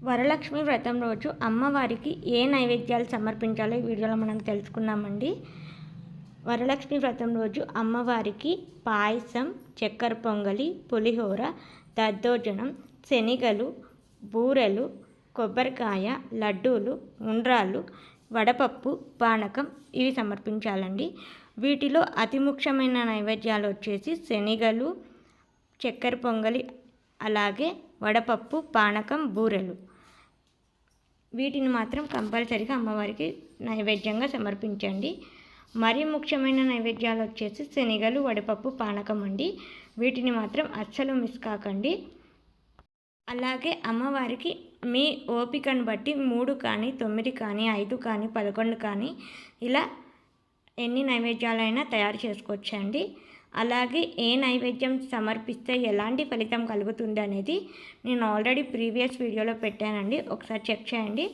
వరలక్ష్మి వ్రతం రోజు అమ్మవారికి ఏ నైవేద్యాలు సమర్పించాలో ఈ వీడియోలో మనం తెలుసుకుందామండి. వరలక్ష్మి వ్రతం రోజు అమ్మవారికి పాయసం, చక్కెర పొంగలి, పులిహోర, దద్దోజనం, శనగలు, బూరెలు, కొబ్బరికాయ, లడ్డూలు, ఉండ్రాళ్ళు, వడపప్పు, పానకం ఇవి సమర్పించాలండి. వీటిలో అతి ముఖ్యమైన నైవేద్యాలు వచ్చేసి శనగలు, చక్కెర పొంగలి, అలాగే వడపప్పు, పానకం, బూరెలు. వీటిని మాత్రం కంపల్సరీగా అమ్మవారికి నైవేద్యంగా సమర్పించండి. మరీ ముఖ్యమైన నైవేద్యాలు వచ్చేసి శనగలు, వడపప్పు, పానకం అండి. వీటిని మాత్రం అస్సలు మిస్ కాకండి. అలాగే అమ్మవారికి మీ ఓపికను బట్టి 3 కానీ, 9 కానీ, 5 కానీ, 11 కానీ ఇలా ఎన్ని నైవేద్యాలైనా తయారు చేసుకోవచ్చండి. అలాగే ఏ నైవేద్యం సమర్పిస్తే ఎలాంటి ఫలితం కలుగుతుంది అనేది నేను ఆల్రెడీ ప్రీవియస్ వీడియోలో పెట్టానండి, ఒకసారి చెక్ చేయండి.